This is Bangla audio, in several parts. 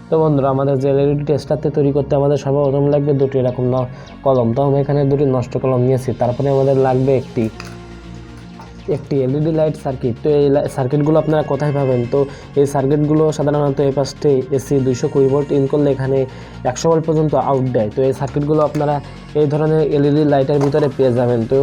তো বন্ধুরা, আমাদের যে এলইডি টেস্টারটি তৈরি করতে আমাদের সর্বপ্রথম লাগবে দুটি এরকম কলম। তো আমি এখানে দুটি নষ্ট কলম নিয়েছি। তারপরে আমাদের লাগবে একটি এলইডি লাইট সার্কিট। তো এই সার্কিটগুলো আপনারা কোথায় পাবেন? তো এই সার্কিটগুলো সাধারণত এই পাশে এসি 220 ভোল্ট ইন করলে এখানে 100 ভোল্ট পর্যন্ত আউট দেয়। তো এই সার্কিটগুলো আপনারা এই ধরনের এলইডি লাইটের ভিতরে পেয়ে যাবেন। তো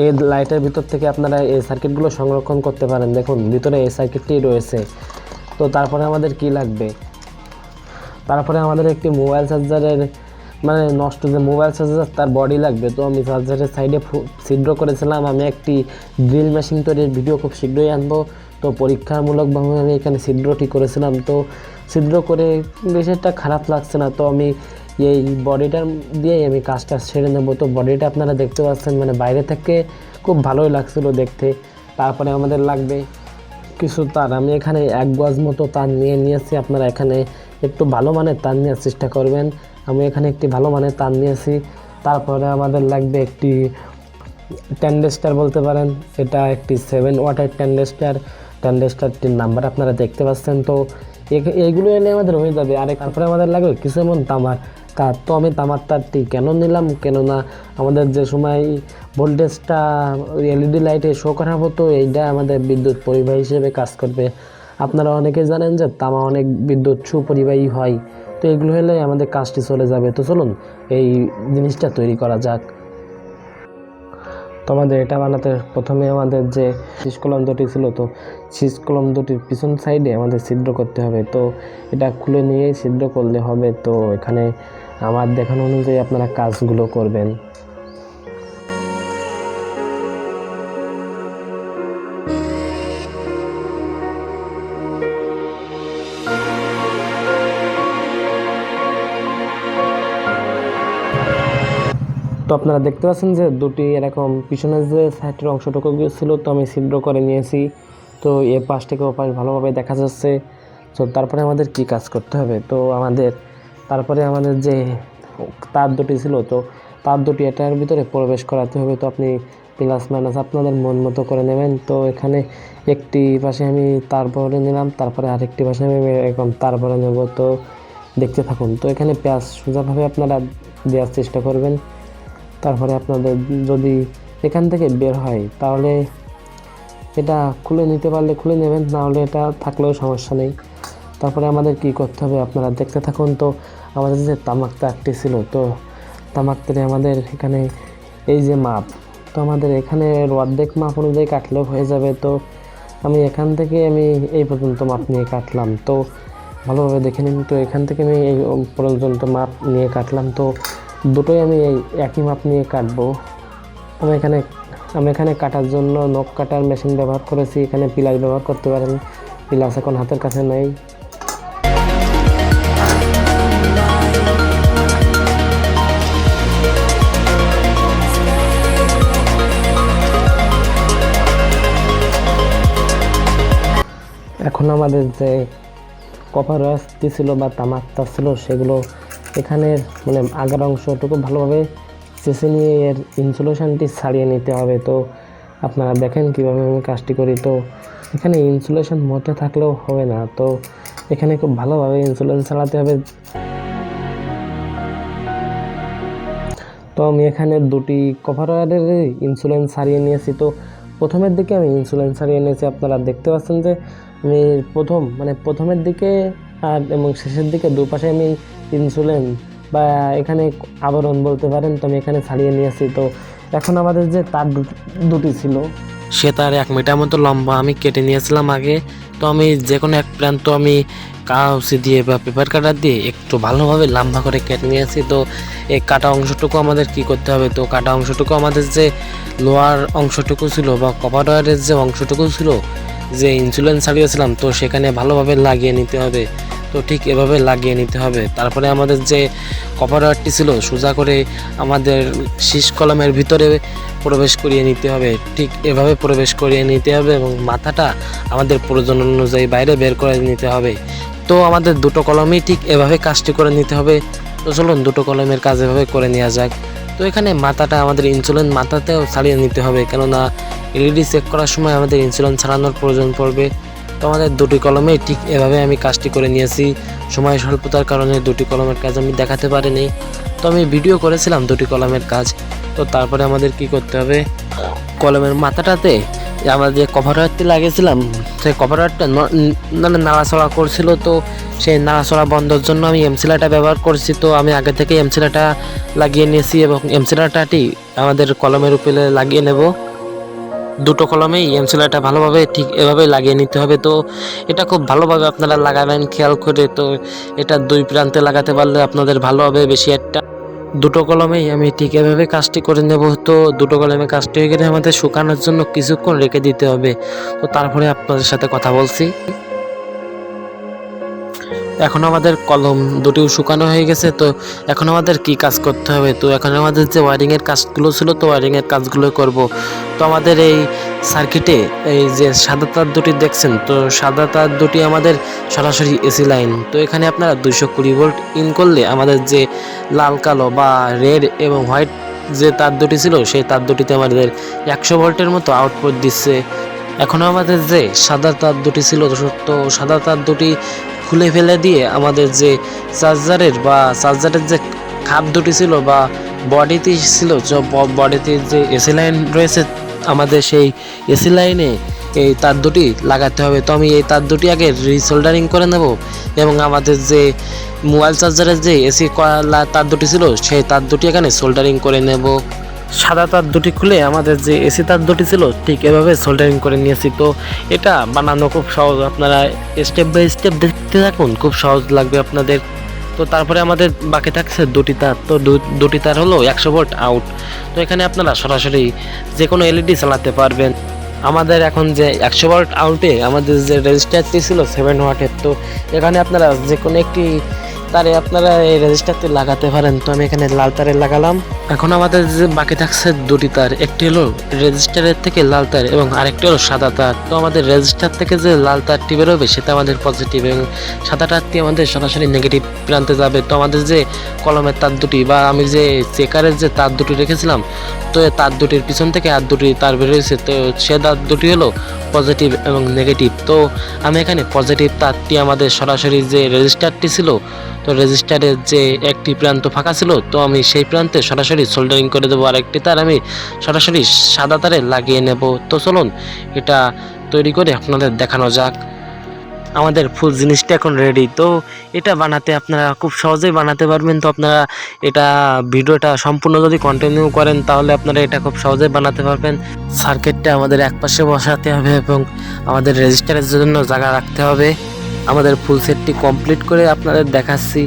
এই লাইটের ভিতর থেকে আপনারা এই সার্কিটগুলো সংরক্ষণ করতে পারেন। দেখুন, ভিতরে এই সার্কিটটি রয়েছে। তো তারপরে আমাদের কি লাগবে? তারপরে আমাদের একটি মোবাইল চার্জারের নষ্ট যে মোবাইল চার্জার তার বডি লাগবে। তো আমি চার্জারের সাইডে ছিদ্র করেছিলাম। আমি একটি ড্রিল মেশিন তৈরির ভিডিও খুব শীঘ্রই আনবো। তো পরীক্ষামূলকভাবে আমি এখানে ছিদ্রটি করেছিলাম। তো ছিদ্র করে বেশি একটা খারাপ লাগছে না। তো আমি এই বডিটার দিয়েই আমি কাজটা সেরে নেব। তো বডিটা আপনারা দেখতে পাচ্ছেন, বাইরে থেকে খুব ভালোই লাগছিল দেখতে। তারপরে আমাদের লাগবে কিছু তার। আমি এখানে 1 গজ মতো তার নিয়েছি। আপনারা এখানে একটু ভালো মানের তার নেওয়ার চেষ্টা করবেন। আমি এখানে একটি ভালো মানের তার নিয়েছি। তারপরে আমাদের লাগবে একটি ট্যান্ডেস্টার বলতে পারেন। এটা একটি 7 ওয়াটের ট্যান্ডেস্টারটির নাম্বার আপনারা দেখতে পাচ্ছেন। তো এইগুলো এলে আমাদের হয়ে যাবে। আর তারপরে আমাদের লাগবে কিছু এমন তামার তার। তো আমি তামার তারটি কেন নিলাম, কেননা আমাদের যে সময় ভোল্টেজটা এলইডি লাইটে শো করা হতো, এইটা আমাদের বিদ্যুৎ পরিবাহী হিসেবে কাজ করবে। আপনারা অনেকে জানেন যে তামা অনেক বিদ্যুৎ সুপরিবাহী হয়। তো এগুলো হলে আমাদের কাজটি চলে যাবে। তো চলুন এই জিনিসটা তৈরি করা যাক। তো আমাদের এটা বানাতে প্রথমে আমাদের যে শীষ কলম দুটি ছিল, তো শীষ কলম দুটির পিছন সাইডে আমাদের ছিদ্র করতে হবে। তো এটা খুলে নিয়ে ছিদ্র করলে হবে। তো এখানে আমার দেখানো অনুযায়ী আপনারা কাজগুলো করবেন। তো আপনারা দেখতে পাচ্ছেন যে দুটি এরকম পিছনের যে সাইডের অংশটুকু ছিল, তো আমি ছিদ্র করে নিয়েছি। তো এর পাশ থেকে ও পাশ ভালোভাবে দেখা যাচ্ছে। তো তারপরে আমাদের কি কাজ করতে হবে? তো তারপরে আমাদের যে তার দুটি ছিল, তো তার দুটি এটার ভিতরে প্রবেশ করাতে হবে। তো আপনি প্লাস মাইনাস আপনাদের মন মতো করে নেবেন। তো এখানে একটি পাশে আমি তারপরে নিলাম, তারপরে আরেকটি পাশে আমি এরকম তারপরে নেব। তো দেখতে থাকুন। তো এখানে পেঁয়াজ সোজাভাবে আপনারা দেওয়ার চেষ্টা করবেন। তারপরে আপনাদের যদি এখান থেকে বের হয় তাহলে এটা খুলে নিতে পারলে খুলে নেবেন, নাহলে এটা থাকলেও সমস্যা নেই। তারপরে আমাদের কি করতে হবে আপনারা দেখতে থাকুন। তো আমাদের যে তামাক তারটি ছিল, তো তামাক তারে আমাদের এখানে এই যে মাপ, তো আমাদের এখানে অর্ধেক মাপ অনুযায়ী কাটলেও হয়ে যাবে। তো আমি এখান থেকে এই পর্যন্ত মাপ নিয়ে কাটলাম। তো ভালোভাবে দেখে নিন। তো এখান থেকে আমি এই পর্যন্ত মাপ নিয়ে কাটলাম। তো দুটোই আমি এই একই মাপ নিয়ে কাটবো। আমি এখানে কাটার জন্য নখ কাটার মেশিন ব্যবহার করেছি। এখানে পিলার ব্যবহার করতে পারেন, পিলাস এখন হাতের কাছে নেই। এখন আমাদের যে কপার রাস্তি ছিল বা তামাক তার ছিল, সেগুলো এখানে আগের অংশটুকু ভালোভাবে চেঁচে নিয়ে এর ইনসুলেশনটি ছাড়িয়ে নিতে হবে। তো আপনারা দেখেন কীভাবে আমি কাজটি করি। তো এখানে ইনসুলেশন মধ্যে থাকলেও হবে না। তো এখানে খুব ভালোভাবে ইনসুলেশন ছাড়াতে হবে। তো আমি এখানে দুটি কভার ওয়্যারের ইনসুলেন্স ছাড়িয়ে নিয়েছি। তো প্রথমের দিকে আমি ইনসুলেন্স ছাড়িয়ে নিয়েছি। আপনারা দেখতে পাচ্ছেন যে আমি প্রথমের দিকে এবং শেষের দিকে দুপাশে আমি ইনসুলেন্স বা এখানে আবরণ বলতে পারেন, তো আমি এখানে ছাড়িয়ে নিয়েছি। তো এখন আমাদের যে তার দুটি ছিল, সে তার 1 মিটার মতো লম্বা আমি কেটে নিয়েছিলাম আগে। তো আমি যে কোনো এক প্রান্ত আমি কাউসি দিয়ে বা পেপার কাটার দিয়ে একটু ভালোভাবে লম্বা করে কেটে নিয়েছি। তো এই কাটা অংশটুকু আমাদের কি করতে হবে? তো কাটা অংশটুকু আমাদের যে লোয়ার অংশটুকু ছিল বা কভার ওয়্যারের যে অংশটুকু ছিল, যে ইনসুলেন্স ছাড়িয়েছিলাম, তো সেখানে ভালোভাবে লাগিয়ে নিতে হবে। তো ঠিক এভাবে লাগিয়ে নিতে হবে। তারপরে আমাদের যে কভার ওয়্যারটি ছিল, সোজা করে আমাদের শীষ কলমের ভিতরে প্রবেশ করিয়ে নিতে হবে। ঠিক এভাবে প্রবেশ করিয়ে নিতে হবে এবং মাথাটা আমাদের প্রয়োজন অনুযায়ী বাইরে বের করে নিতে হবে। তো আমাদের দুটো কলমই ঠিক এভাবে কাজটি করে নিতে হবে। তো চলুন দুটো কলমের কাজ এভাবে করে নেওয়া যাক। তো এখানে মাথাটা আমাদের ইনসুলেন্স মাথাতেও ছাড়িয়ে নিতে হবে, কেননা এলইডি চেক করার সময় আমাদের ইনসুলেন্স ছাড়ানোর প্রয়োজন পড়বে। তো আমাদের দুটি কলমেই ঠিক এভাবে আমি কাজটি করে নিয়েছি। সময় স্বল্পতার কারণে দুটি কলমের কাজ আমি দেখাতে পারিনি। তো আমি ভিডিও করেছিলাম দুটি কলমের কাজ। তো তারপরে আমাদের কি করতে হবে, কলমের মাথাটাতে আমরা যে কভার ওয়ারটি লাগিয়েছিলাম সেই কভার ওয়ারটা মানে নাড়াচড়া করছিল। তো সেই নাড়াচড়া বন্ধের জন্য আমি এমসিলাটা ব্যবহার করছি। তো আমি আগে থেকে এমসিলাটা লাগিয়ে নিয়েছি এবং এমসিলাটাটি আমাদের কলমের উপরে লাগিয়ে নেব। দুটো কলমেই এমসিলাটা ভালোভাবে ঠিক এভাবে লাগিয়ে নিতে হবে। তো এটা খুব ভালোভাবে আপনারা লাগাবেন খেয়াল করে। তো এটা দুই প্রান্তে লাগাতে পারলে আপনাদের ভালো হবে বেশি একটা। দুটো কলমেই আমি ঠিক এভাবে কাজটি করে নেব। তো দুটো কলমে কাজটি হয়ে গেলে আমাদের শুকানোর জন্য কিছুক্ষণ রেখে দিতে হবে। তো তারপরে আপনাদের সাথে কথা বলছি। এখন আমাদের কলম দুটিও শুকানো হয়ে গেছে। তো এখন আমাদের কি কাজ করতে হবে, তো এখন আমাদের যে ওয়ারিংয়ের কাজগুলো ছিল তো ওয়ারিংয়ের কাজগুলো করব। তো আমাদের এই সার্কিটে এই যে সাদা তার দুটি দেখছেন, তো সাদা তার দুটি আমাদের সরাসরি এসি লাইন। তো এখানে আপনারা 220 ভোল্ট ইন করলে আমাদের যে লাল কালো বা রেড এবং হোয়াইট যে তার দুটি ছিল সেই তার দুটিতে আমাদের 100 ভোল্টের মতো আউটপুট দিচ্ছে। এখন আমাদের যে সাদা তার দুটি ছিল তো সাদা তার দুটি খুলে ফেলে দিয়ে আমাদের যে চার্জারের যে খাপ দুটি ছিল বা বডিতে ছিল, বডিতে যে এসি লাইন রয়েছে আমাদের সেই এসি লাইনে এই তার দুটি লাগাতে হবে। তো আমি এই তার দুটি আগে রিসোল্ডারিং করে নেব এবং আমাদের যে মোবাইল চার্জারের যে এসি তার দুটি ছিল সেই তার দুটি এখানে সোল্ডারিং করে নেব। সাদা তার দুটি খুলে আমাদের যে এসি তার দুটি ছিল ঠিক এভাবে সোল্ডারিং করে নিয়েছি। তো এটা বানানো খুব সহজ, আপনারা স্টেপ বাই স্টেপ দেখতে থাকুন, খুব সহজ লাগবে আপনাদের। তো তারপরে আমাদের বাকি থাকছে দুটি তার। তো দুটি তার হলো 100 ভোল্ট আউট। তো এখানে আপনারা সরাসরি যে কোনো এলইডি চালাতে পারবেন। আমাদের এখন যে 100 ভোল্ট আউটে আমাদের যে রেজিস্টারটি ছিল 7 ওয়াটের, তো এখানে আপনারা যে কোনো একটি তারে আপনারা এই রেজিস্টারটি লাগাতে পারেন। তো আমি এখানে লাল তারে লাগালাম। এখন আমাদের যে বাকি থাকছে দুটি তার, একটি হলো রেজিস্টারের থেকে লাল তার এবং আরেকটি হলো সাদা তার। তো আমাদের রেজিস্টার থেকে যে লাল তারটি বেরোবে সেটা আমাদের পজিটিভ এবং সাদা তারটি আমাদের সরাসরি নেগেটিভ প্রান্তে যাবে। তো আমাদের যে কলমের তার দুটি বা আমি যে চেকারের যে তার দুটি রেখেছিলাম, তো তার দুটির পিছন থেকে আর দুটি তার বেরোয়েছে। তো সে তার দুটি হলো পজিটিভ এবং নেগেটিভ। তো আমি এখানে পজিটিভ তারটি আমাদের সরাসরি যে রেজিস্টারটি ছিল, তো রেজিস্টারের যে একটি প্রান্ত ফাঁকা ছিল, তো আমি সেই প্রান্তে সরাসরি সোল্ডারিং করে দেবো। আর একটি তার আমি সরাসরি সাদা তারে লাগিয়ে নেব। তো চলুন এটা তৈরি করে আপনাদের দেখানো যাক। আমাদের ফুল জিনিসটা এখন রেডি। তো এটা বানাতে আপনারা খুব সহজেই বানাতে পারবেন। তো আপনারা এটা ভিডিওটা সম্পূর্ণ যদি কন্টিনিউ করেন তাহলে আপনারা এটা খুব সহজেই বানাতে পারবেন। সার্কিটটা আমাদের একপাশে বসাতে হবে এবং আমাদের রেজিস্টারের জন্য জায়গা রাখতে হবে। আমাদের ফুল সেটটি কমপ্লিট করে আপনাদের দেখাচ্ছি।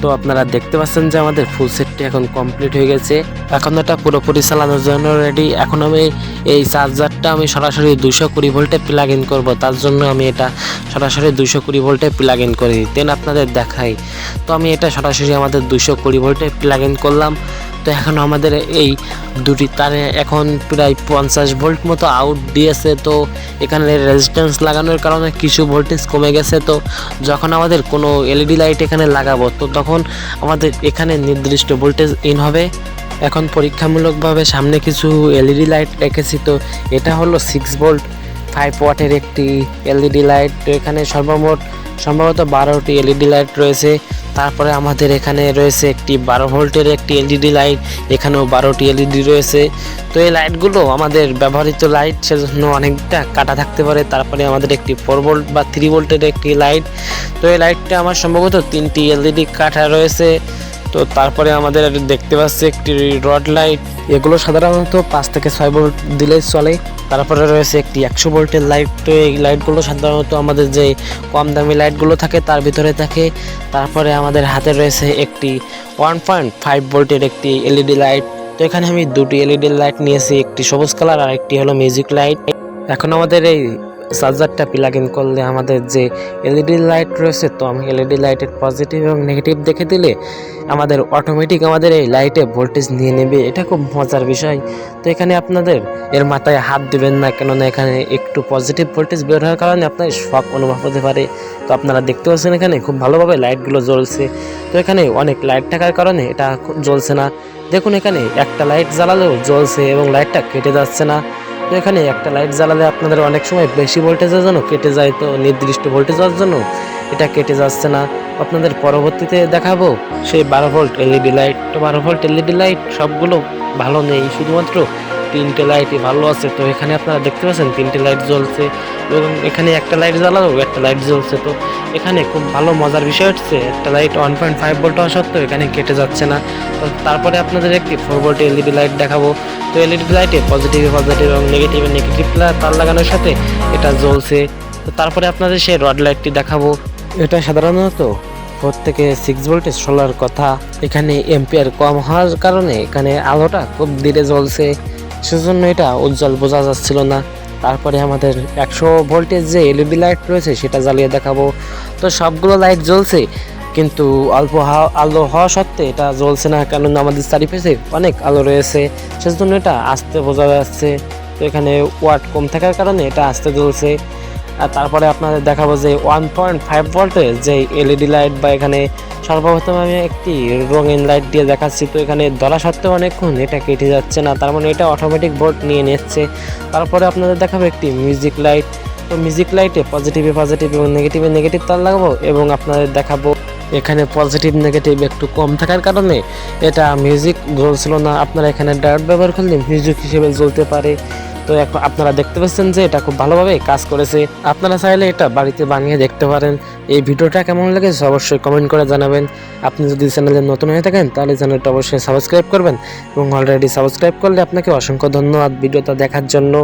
তো আপনারা দেখতে পাচ্ছেন যে আমাদের ফুল সেটটি এখন কমপ্লিট হয়ে গেছে। এখন এটা পুরোপুরি চালানোর জন্য রেডি। এখন আমি এই চার্জারটা আমি সরাসরি 220 ভোল্টে প্লাগ ইন করবো। তার জন্য আমি এটা সরাসরি 220 ভোল্টে প্লাগ ইন করি, দেন আপনাদের দেখাই। তো আমি এটা সরাসরি আমাদের 220 ভোল্টে প্লাগ ইন করলাম। তো এখন আমাদের এই দুটি তারে এখন প্রায় 50 ভোল্ট মতো আউট দিয়েছে। তো এখানে রেজিস্ট্যান্স লাগানোর কারণে কিছু ভোল্টেজ কমে গেছে। তো যখন আমাদের কোনো এলইডি লাইট এখানে লাগাবো তো তখন আমাদের এখানে নির্দিষ্ট ভোল্টেজ ইন হবে। এখন পরীক্ষামূলকভাবে সামনে কিছু এলইডি লাইট রেখেছি। তো এটা হলো 6 ভোল্ট 5 ওয়াটের একটি এলইডি লাইট। তো এখানে সম্ভবত 12টি এলইডি লাইট রয়েছে। তারপরে আমাদের এখানে রয়েছে একটি 12 ভোল্টের একটি এলইডি লাইট, এখানেও 12টি এলইডি রয়েছে। তো এই লাইটগুলো আমাদের ব্যবহৃত লাইট, সেজন্য অনেকটা কাটা থাকতে পারে। তারপরে আমাদের একটি 4 ভোল্ট বা 3 ভোল্টের একটি লাইট। তো এই লাইটটা আমার সম্ভবত 3টি এলইডি কাটা রয়েছে। তো তারপরে আমাদের দেখতে পাচ্ছি একটি রড লাইট, এগুলো সাধারণত 5 থেকে 6 ভোল্ট দিলেই চলে। তারপরে রয়েছে একটি 100 ভোল্টের লাইট। তো এই লাইটগুলো সাধারণত আমাদের যে কম দামি লাইটগুলো থাকে তার ভিতরে থাকে। তারপরে আমাদের হাতে রয়েছে একটি 1.5 ভোল্টের একটি এলইডি লাইট। তো এখানে আমি দুটি এলইডি লাইট নিয়েছি, একটি সবুজ কালার আর একটি হলো মিউজিক লাইট। এখন আমাদের এই চার্জারটা প্লাগ ইন করলে আমাদের যে এলইডি লাইট রয়েছে, তো আমি এলইডি লাইটের পজিটিভ এবং নেগেটিভ দেখে দিলে আমাদের অটোমেটিক আমাদের এই লাইটে ভোল্টেজ নিয়ে নেবে। এটা খুব মজার বিষয়। তো এখানে আপনাদের এর মাথায় হাত দিবেন না, কেননা এখানে একটু পজিটিভ ভোল্টেজ বের হওয়ার কারণে আপনার শক অনুভব হতে পারে। তো আপনারা দেখতে পাচ্ছেন এখানে খুব ভালোভাবে লাইটগুলো জ্বলছে। তো এখানে অনেক লাইট থাকার কারণে এটা জ্বলছে না। দেখুন এখানে একটা লাইট জ্বালালেও জ্বলছে এবং লাইটটা কেটে যাচ্ছে না। তো এখানে একটা লাইট জ্বালালে আপনাদের অনেক সময় বেশি ভোল্টেজের জন্য কেটে যায়, তো নির্দিষ্ট ভোল্টেজের জন্য এটা কেটে যাচ্ছে না। আপনাদের পরবর্তীতে দেখাবো সেই 12 ভোল্ট এলইডি লাইট। তো 12 ভোল্ট এলইডি লাইট সবগুলো ভালো নেই, শুধুমাত্র 3টে লাইটই ভালো আছে। তো এখানে আপনারা দেখতে পাচ্ছেন 3টে লাইট জ্বলছে এবং এখানে একটা লাইট জ্বালালো একটা লাইট জ্বলছে। তো এখানে খুব ভালো মজার বিষয় হচ্ছে একটা লাইট 1.5 ভোল্ট হওয়া সত্ত্বেও এখানে কেটে যাচ্ছে না। তো তারপরে আপনাদের একটি 4 ভোল্ট এলইডি লাইট দেখাবো। তো এলইডি লাইটে পজিটিভে পজিটিভ এবং নেগেটিভে নেগেটিভ তার লাগানোর সাথে এটা জ্বলছে। তো তারপরে আপনাদের সেই রড লাইটটি দেখাবো। এটা সাধারণত 4 থেকে 6 ভোল্টেজ সোলার কথা। এখানে এম্পিয়ার কম হওয়ার কারণে এখানে আলোটা খুব ধীরে জ্বলছে, সেজন্য এটা উজ্জ্বল বোঝা যাচ্ছিল না। তারপরে আমাদের 100 ভোল্টেজ যে এলইডি লাইট রয়েছে সেটা জ্বালিয়ে দেখাবো। তো সবগুলো লাইট জ্বলছে, কিন্তু অল্প আলো হওয়া সত্ত্বে এটা জ্বলছে না, কারণ আমাদের চারিপাশে অনেক আলো রয়েছে, সেজন্য এটা আস্তে বোঝা যাচ্ছে। তো এখানে ওয়াট কম থাকার কারণে এটা আস্তে জ্বলছে। আর তারপরে আপনাদের দেখাবো যে 1.5 ভোল্টের যে এলইডি লাইট, বা এখানে সর্বপ্রথম আমি একটি রঙিন লাইট দিয়ে দেখাচ্ছি। তো এখানে ধরা সত্ত্বেও অনেকক্ষণ এটা কেটে যাচ্ছে না, তার মানে এটা অটোমেটিক ভোল্ট নিয়ে নিচ্ছে। তারপরে আপনাদের দেখাবো একটি মিউজিক লাইট। তো মিউজিক লাইটে পজিটিভে পজিটিভ এবং নেগেটিভে নেগেটিভ তার লাগাবো, এবং আপনাদের দেখাবো এখানে পজিটিভ নেগেটিভ একটু কম থাকার কারণে এটা মিউজিক জ্বলছিল না। আপনারা এখানে ডায়োড ব্যবহার করলে মিউজিক হিসেবে জ্বলতে পারে। তো এখন আপনারা দেখতে পাচ্ছেন যে এটা খুব ভালোভাবে কাজ করেছে। আপনারা চাইলে এটা বাড়িতে বানিয়ে দেখতে পারেন। এই ভিডিওটা কেমন লেগেছে অবশ্যই কমেন্ট করে জানাবেন। আপনি যদি চ্যানেলে নতুন হয়ে থাকেন তাহলে চ্যানেলটা অবশ্যই সাবস্ক্রাইব করবেন, এবং অলরেডি সাবস্ক্রাইব করলে আপনাকে অসংখ্য ধন্যবাদ ভিডিওটা দেখার জন্য।